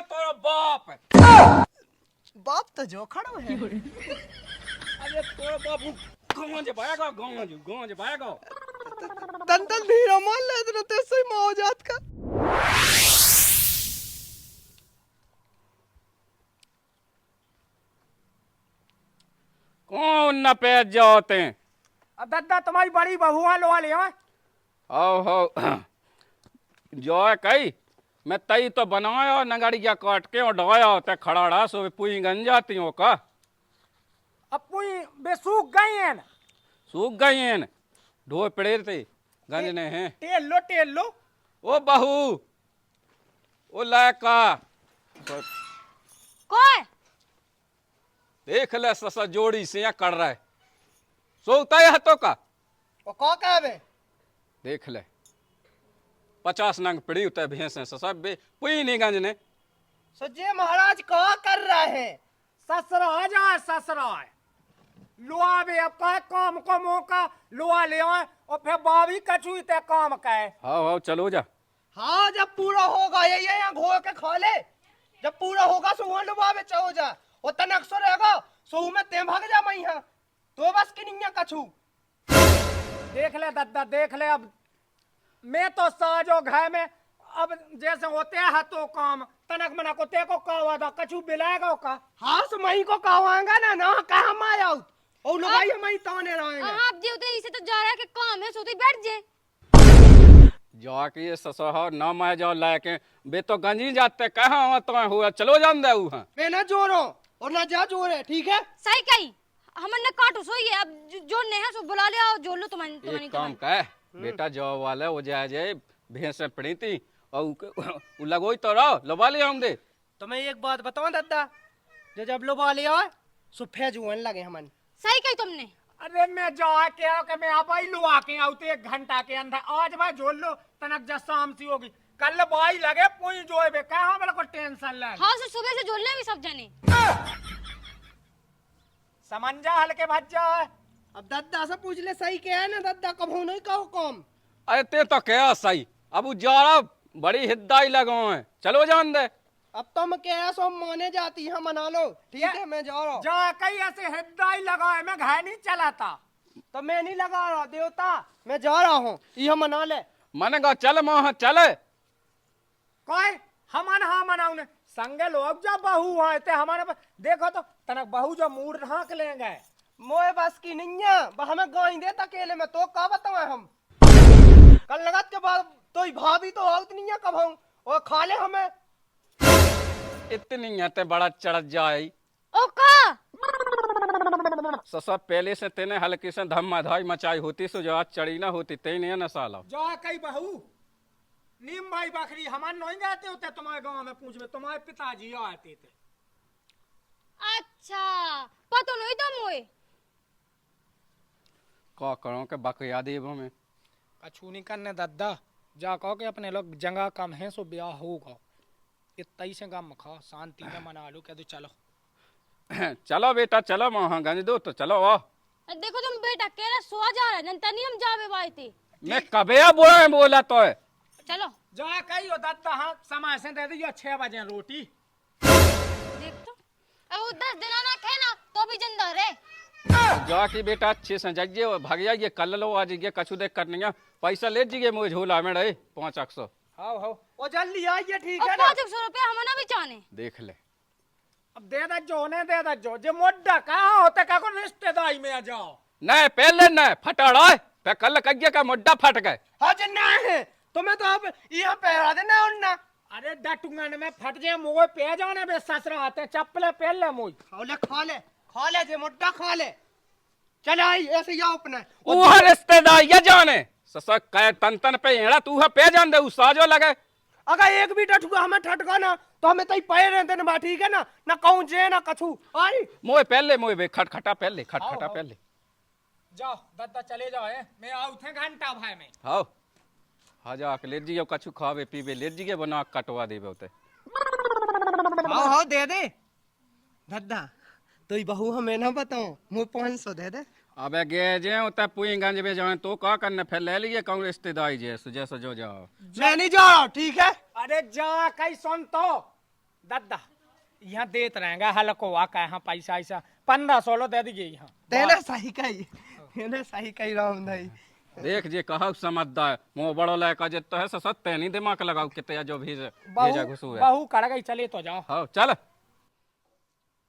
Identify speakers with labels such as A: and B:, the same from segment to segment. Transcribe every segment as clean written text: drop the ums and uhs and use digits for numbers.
A: तोरो बाप
B: बाप तो जो खड़ो है।
A: अरे तोरो बाबू गाँव जे भागो
B: तन तन धीरा मान ले तो ते सही माओ जात का।
A: कौन न पे जाते
C: अब दादा तुम्हारी बड़ी बहुआ लोहा ले आए।
A: हो जो है कही मैं तई तो बनाया नगड़िया काट के और ढाया ते खड़ा रहा सो पुई गंज जाती हो का
C: अब पुई बेसूख गए हैं ना।
A: सूख गई हैं ढो पड़े थे गंजने हैं
C: टेल लो
A: ओ बहू ओ लड़का
D: कौन
A: देख ले ससा जोड़ी से यहाँ कर रहा है सोता है हाथों का
B: ओ को कहबे
A: देख ले 50 नंग पड़ी उतर भैंस है ससा बे पुई नहीं गंजने
B: सो जे महाराज को कर रहा है।
C: ससरा जाए ससरा लोहा भी अब कहे काम को मौका लोहा ले आए और फिर बावी कछुई ते काम कहे।
A: हाँ चलो जा
B: हाँ जब पूरा होगा ये यहाँ घोल के खा ले। जब पूरा होगा सो वहाँ डुबा में चहो जा और तन अक्सर रहेगा सो में ते भाग जा मैं यहाँ तो बस की नहीं कछू।
C: देख ले दादा देख ले अब मैं तो साजो घर में अब जैसे होते हैं तो काम तनक मना को ते को कहवा था कछू बिलाएगा का।
B: हाँ सो मैं को कहवाएगा ना कहाँ मैं आऊँ और लगाई मैं ताने रहेंगे।
D: आप जो उधर इसे तो जा रहा है कि काम है सोते बैठ जे
A: जाके ससुर न मैं जाओ लाके बे तो गंजी जाते कहाँ तो हुआ चलो जान दे वहाँ
B: मैं ना जोरो और ना जा जोरे ठीक है।
D: सही कही हमने काटो सो ये अब जो ने है सो बुला लिया जोड़ लो तुम्हारी
A: एक काम कह बेटा जॉब वाला वो जाए भैंस में पड़ी थी और लगोई तो रहो लबा ले हम दे
B: तो मैं एक बात बताऊं दादा जो जब लोग ले आए सो फेजुअन लगे हमन।
D: सही कही तुमने।
C: अरे मैं जा के आओ कि मैं आप ही लुआ के आउते 1 घंटा के अंदर आज भाई जोड़ लो तनक जा शाम सी होगी कल बाई लगे पुई जोए बे कहां मेरे को टेंशन ले।
D: हाँ सो सुबह से जोड़ ले भी सब जने
C: समंजा हल्के भज्जा
B: अब दादा से पूछ ले सही क्या है ना दादा कब हो नहीं कहो कम।
A: अरे ते तो क्या सही अब जा रहा बड़ी हिद्दाई लगाओ है चलो जान दे
B: अब तो मैं क्या सो माने जाती है मना लो ठीक है मैं जा रहा हूँ।
C: जा कई ऐसे हिद्दाई लगाए मैं घर नहीं चलाता
B: तो मैं नहीं लगा रहा देवता मैं जा रहा हूँ यह मना ले
A: मन का चल मोह चले
C: कोई हमन हाँ मनाउने संगे लोग जब बहू आए थे हमारे पास देखो तो तनक बहू जो मूड ढांक लेंगे
B: मोए बस की नहीं है हमें गाय दे अकेले में तो का बताए हम कल लगत के बाद तो भाभी तो आउत नहीं है कब हम और खा ले हमें
A: इतनी आते बड़ा चढ़ जाए
D: ओ का
A: ससा पहले से तेने हल्की से धमाधमाई मचाई होती सो जो आज चढ़ी ना होती तेने न साला
C: जो कई बहू नीम भाई बकरी हमारे नहीं जाते होते तुम्हारे गांव में पूछ में तुम्हारे पिताजी आते थे।
D: अच्छा पता नहीं तुम हुए
A: का करो के बकरिया देवो में
C: कछू नहीं करने दादा जा कहो कि अपने लोग जगह कम है सो ब्याह होगा इतना से गम खा शांति में मना लो क्या तो चलो
A: चलो बेटा चलो गंज दो तो चलो वाह
D: देखो तुम बेटा कह रहा सो जा रहा है जनता नहीं हम जावे बाई थे
A: मैं कबे बोला में बोला तो है
D: चलो
C: जा कही हो दादा हाँ समय से दे दियो 6 बजे रोटी
D: देख तो अब 10 दिन ना खाए ना तो भी जिंदा रहे
A: जा की बेटा अच्छे से जाइए भाग जाइए कल लो आज ये कछु देख करनी है पैसा ले जीजिए मुझे झोला में रहे 500
C: हाँ हाँ
B: ओ जल्दी आइए ठीक
D: और
B: है ना
D: 500 रुपया हम ना भी चाहने
A: देख ले
C: अब दे दा जो ने दे दा जो जे मोड्डा कहाँ होते का को रिश्तेदारी में आ जाओ
A: नहीं पहले नहीं फटाड़ा पे कल कज्ञे का मुड्डा फट गए
B: हाँ जन्ना है तो मैं तो अब यहाँ पहरा देना उन्ना
C: अरे डटूंगा ने मैं फट जाए मुँह पे जाने बे ससरा आते चप्पले पहन ले मुझ
B: खा ले जे मोटा खा ले चल आई ऐसे या अपना
A: वो रिश्तेदार ये जाने ससक कह तन पे एड़ा तू है पे जान दे साजो लगे
B: अगर एक भी टटुआ हमें ठटका ना तो हमें तई पाए रहते ना ठीक है ना कहूँ जे ना कछू आई
A: मोए पहले मोए बे खटखटा पहले खटखटा पहले
C: जाओ दादा चले जाओ मैं आऊ थे घंटा भाई में
A: हाँ हाँ जा के ले जियो कछु खावे पीवे ले जिए बना कटवा देबे होते
B: हाँ दे दे दादा तो ही बहू हमें ना बताओ मुँह 500 दे दे
A: अबे गे जे उते पुईगंज में जाए तो का करने फिर ले लिए कहूँ रिश्तेदारी जे सुजे सजो जाओ
B: मैं नहीं जा रहा ठीक है
C: अरे जा कहीं सुन तो दादा यहाँ देत रहेंगे हल्को हुआ का यहाँ पैसा ऐसा 1500 लो दे दीजिए यहाँ
B: तेने सही कही, तेने सही कही राम भाई।
A: देख जे कहा समझदार मुँह बड़ो लायक जितना है सत्य नहीं दिमाग लगाओ कितने जो भी भेजा घुसू है।
C: बहू कर गई चले तो जाओ।
A: हाँ चल।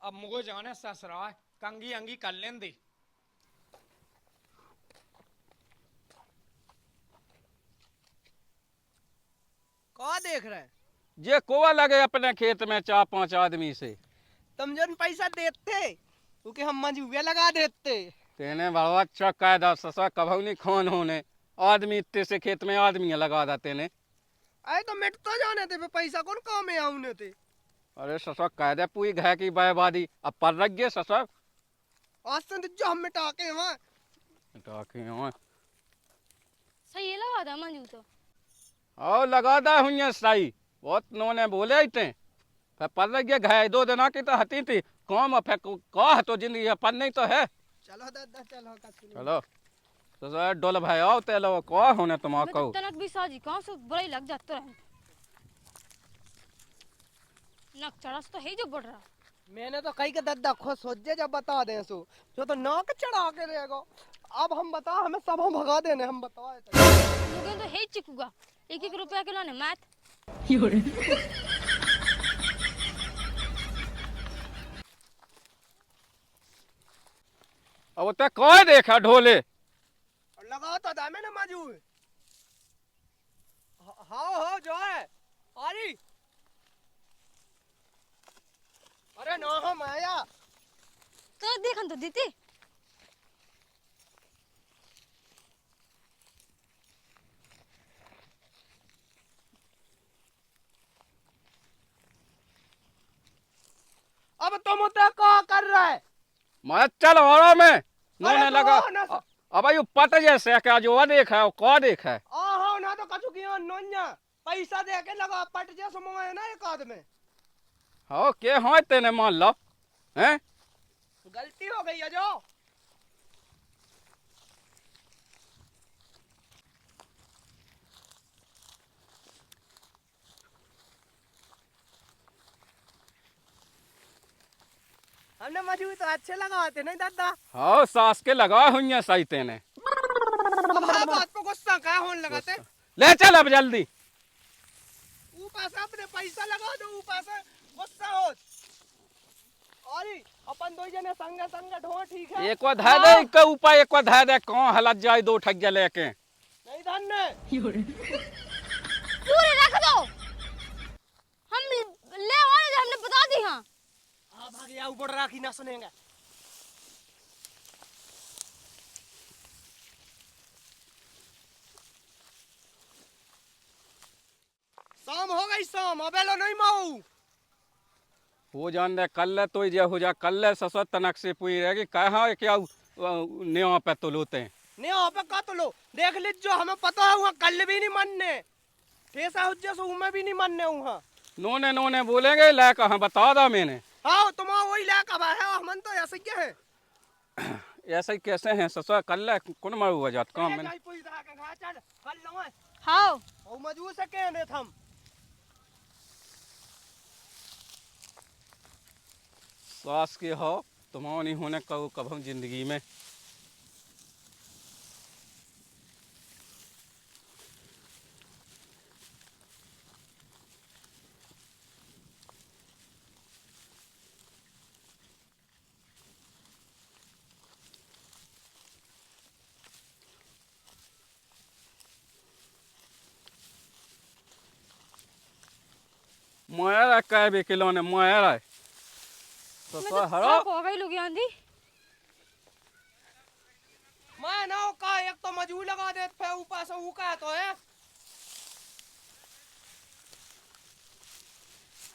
C: अब मुझे जाने ससुराल कंगी अंगी कर लें दे।
B: कौन देख रहे हैं?
A: जे कोवा लगे अपने खेत में 4-5 आदमी से
B: तुम जन पैसा देते क्योंकि हम मजूए लगा देते।
A: तेने बड़ा अच्छा कायदा ससा कभू नहीं खान होने आदमी इतने से खेत में आदमी लगा दा तेने।
B: अरे तो मिट तो जाने थे पैसा कौन काम में आउने थे।
A: अरे ससा कायदे पूरी घय की बर्बादी अब पर रख गए ससा
B: आज से जो हम मिटा के वहाँ
D: सही लगा था मंजू तो।
A: और लगा दा हुई सही बहुत नोने बोले थे फिर पर रख गए घय 2 दिन की तो हती थी कौम फिर कह तो जिंदगी है पर नहीं तो है।
B: चलो दादा चलो
A: चलो तो सर डोल भाई आओ तेलो कह होने तुम कहो
D: तनक भी साजी कहाँ से बुरा ही लग जाता है। नक चढ़स तो है जो बढ़ रहा।
B: मैंने तो कही के दादा खुश हो जाए जब बता दे सो जो तो नाक चढ़ा के रहेगा। अब हम बता हमें सब हम भगा देने हम बताए
D: लोगों तो है चिकूगा 1-1 रुपया किलो ने मैथ।
A: अब ते कह देखा ढोले
B: लगा तो दामे ना मजू। हाँ हो जो है अरे अरे ना हम आया
D: तो देखन तो दीती।
B: अब तुम तो क्या कर रहा है?
A: मैं चल और में नोने
B: अरे
A: लगा
B: तो ना-
A: अब यू पट जैसे क्या जो देखा है कह देखा है।
B: हाँ ना तो कछु किया नोन्या पैसा दे के लगा पट जा समोए ना एक आदमी।
A: हाँ के हाँ तेने मान लो हैं
B: गलती हो गई है जो। हमने मजबूत तो अच्छे लगाते नहीं दादा।
A: हाँ सास के लगा हुई है सही तेने
B: हमारा बात पे गुस्सा क्या होने लगाते?
A: ले चल अब जल्दी
B: ऊपर से अपने पैसा लगा दो ऊपर से गुस्सा हो। अरे अपन दो जने संग संग ढो ठीक है।
A: एक बार धा दे एक ऊपर एक बार धा दे कौन हलत जाए 2 ठग जा लेके
B: नहीं धन्य
D: पूरे रख दो। हम ले आए हमने बता दी। हाँ
B: हाँ भाग या ऊपर राखी ना सुनेंगे। शाम हो गई शाम अबेलो नहीं माऊ।
A: हो जान दे कल ले तो जे हो जा कल ले ससुर तनक से पूरी रहेगी कहा क्या न्यों पे तो लोते हैं
B: नहीं वहाँ पे का तो लो देख लीजिए जो हमें पता है वहाँ कल भी नहीं मनने ठेसा हो जैसे उमे भी नहीं मनने वहाँ।
A: नोने नोने बोलेंगे ला कहा बता दा मैंने।
B: हाँ तुम्हारा वही ला कब है हम तो ऐसे क्या है।
A: ऐसे ही कैसे हैं ससुर कल ले कौन मारू हो जात काम मैंने
D: हाँ
B: मजबूर से कह दे हम।
A: सास के हो तुम्हारा नहीं होने कहो कभी जिंदगी में। मोयर कै बे किलो ने मोयर तो हरो
D: हो गई लोग आंधी।
B: मैं ना का एक तो मजबूर लगा दे फिर ऊपर से ऊका तो है।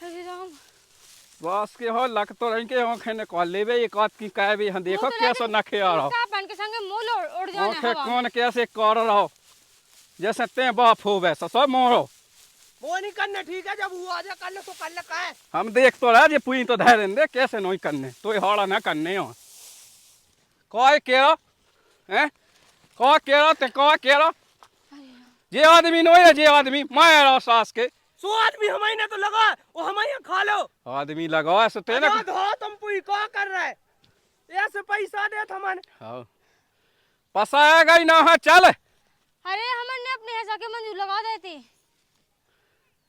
D: अरे राम
A: बस के हो लग तो रही के आंखें ने कॉल लेबे एक आध की कह भी हम देखो कैसे नखे आ रहा
D: का पहन के संगे मोल उड़ जाने
A: आंखें
D: हवा।
A: कौन कैसे कर रहो जैसे ते बाप हो वैसा सब मोरो
B: वो नहीं करने ठीक है जब वो आ जा कल तो कल का है।
A: हम देख तो रहा जे पुई तो धैर्य दे कैसे नहीं करने तो हाड़ा ना करने हो कह केरा हैं कह केरा ते कह केरा जे आदमी नो है जे आदमी माया सास के
B: सो आदमी हमारे ने तो लगा वो हमारे यहाँ खा लो।
A: आदमी लगाओ ऐसे तेने
B: अरे धो तुम पुई क्या कर रहे ऐसे पैसा दे थमन।
A: हाँ पसाएगा ही ना। हाँ चल
D: अरे हमने अपने हिस्सा के मंजूर लगा देती।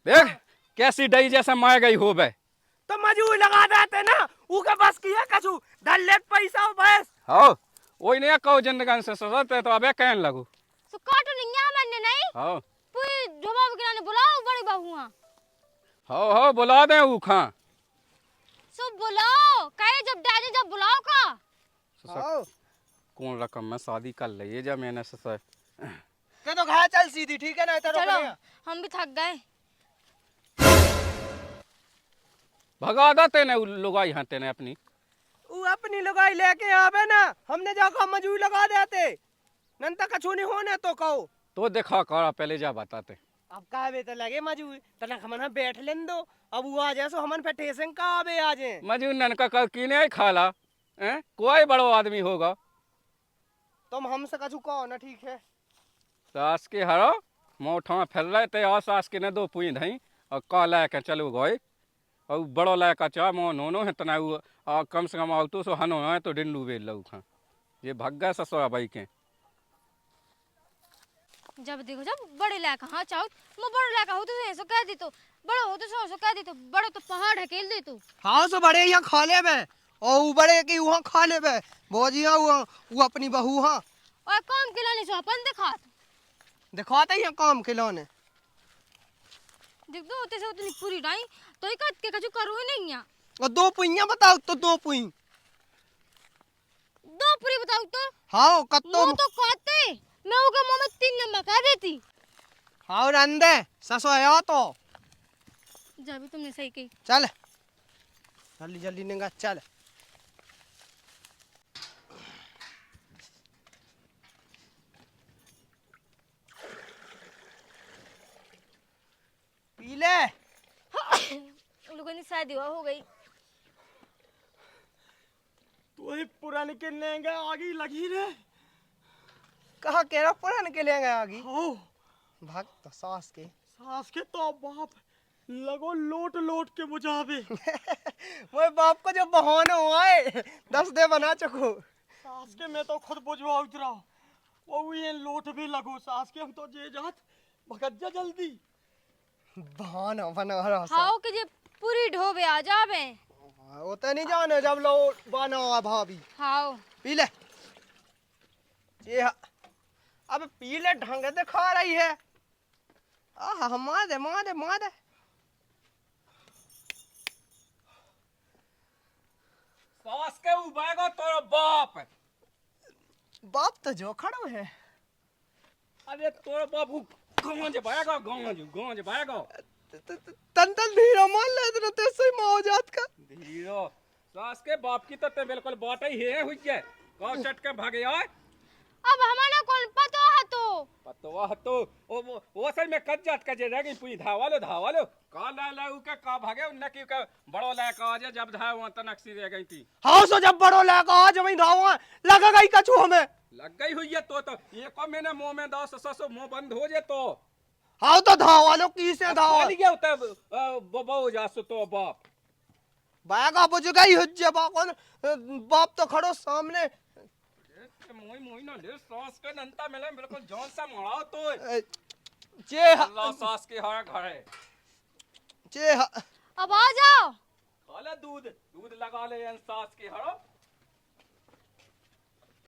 A: देख कैसी डई जैसे मार गई हो बे।
B: तो मजूर लगा देते ना उके बस किया कछु धर ले पैसा बस।
A: हाँ वही नहीं कहो जिंदगान से सजते तो अबे कहने लगू।
D: सो काटो नहीं यहाँ मैंने नहीं।
A: हाँ
D: पूरी ढोबा गिराने बुलाओ बड़ी बहू।
A: हाँ बुला दे ऊ खां।
D: सो बुलाओ कहे जब डैडी जब बुलाओ का।
B: आओ
A: कौन रकम में शादी कर ले जा मैंने से
B: के तो घर चल सीधी ठीक है ना इधर
D: चलो
B: रोकने।
D: हम भी थक गए।
A: भगा दा तेने लुगाई हाँ तेने अपनी।
B: वो अपनी लगाई लेके आवे ना हमने जाकर मजूर लगा देते नंता कछु नहीं होने तो कहो।
A: तो देखा करा पहले जा बताते।
B: अब कहवे तो लगे मजूर तनक हमन बैठ लेन दो अब वो आ जाए सो हमन पे ठेसन का आवे आ जाए।
A: मजून का कर कीने खाला हैं कोई बड़ो आदमी होगा।
B: तुम हमसे कछु कहो ना ठीक है।
A: सास के हरो मोठा फैल रहे थे और सास के ने दो पुई धई और का लाके चलो गए और बड़ो लायका चा मो नोनो है तना और कम से कम आउतो सो हनो है तो डिंडू बेल लऊ खा ये भग्गा ससुरा बाई के।
D: जब देखो जब बड़े लायक हाँ चाहो मैं बड़े लायक हो तो ऐसा कह दी तो बड़ो हो तो सो कह दी तो बड़ो तो पहाड़ ढकेल दे तू।
B: हाँ सो बड़े यहाँ खा ले बे और वो बड़े की वहाँ खा ले बे भोजिया वो अपनी बहू हाँ
D: और काम खिलाने से अपन दिखा
B: दिखाते ही काम खिलौने।
D: देख दो होते से उतनी पूरी डाई तो ही कट के कछु करू ही नहीं है।
B: और दो पुइयां बताओ तो दो पुई।
D: दो पूरी बताओ तो।
B: हाँ कत्तो
D: मुंह तो कहते मैं उनके मुंह में 3 नंबर कह देती।
B: हाँ रंदे ससो है तो
D: जब भी तुमने सही कही।
B: चल जल्दी जल्दी निगा चल। पी ले
D: लोगों ने शादी हो गई।
B: तू ही पुराने के लेंगे आगी लगी रे। कहा कह रहा पुराने के लेंगे आगी। हो भक्त सास के तो बाप लगो लोट लोट के बुझावे। वो बाप को जो बहाना हुआ है 10 दे बना चको। सास के मैं तो खुद बुझवा उतरा वो ये लोट भी लगो सास के हम तो जे जात भगत जा जल्दी बहाना बना रहा
D: हाओ कि जे पूरी ढोबे आ जावे।
B: वो तो नहीं जाने जब लो बना भाभी।
D: हाओ
B: पी ले ये अब पी ले ढंग से खा रही है। आह मार दे मार दे मार दे।
A: सास के उबाएगा तोरा बाप।
B: बाप तो जो खड़ो है।
A: अरे तोरा बाबू गांव जे बाएगा गांव जे बाएगा।
B: तन धीरो मान ले इतना तेज ही माओ जात का।
A: धीरो सास के बाप की तो ते बिल्कुल बात ही है हुई है। गांव चट के भागे आए।
D: अब हमारा कौन पतो है तो
A: पतवा तो वो सही में कज जात कजे रह गई पुई धावा लो का ला के का भागे उन्ने की के बड़ो ला का आज जब धाव वहां तनक सी रह गई थी।
B: हाँ सो जब बड़ो लगा आज वही धावा लगा गई कछु हमें
A: लग गई हुई है तो ये को मैंने मुंह में दाओ ससो मुंह बंद हो जे तो।
B: हाँ तो धावा लो की से धावा
A: खाली गया होता बबो जासो तो बाप
B: बागा बुझ गई हुज्जे बाकन बाप तो खड़ो सामने।
A: मोई ना ले सास के नंता मिले बिल्कुल जान सा मड़ाओ तो
B: जे
A: अल्लाह सास के हर घर है
B: जे
D: अब आ जाओ।
A: खाले दूध लगा ले सास के हरो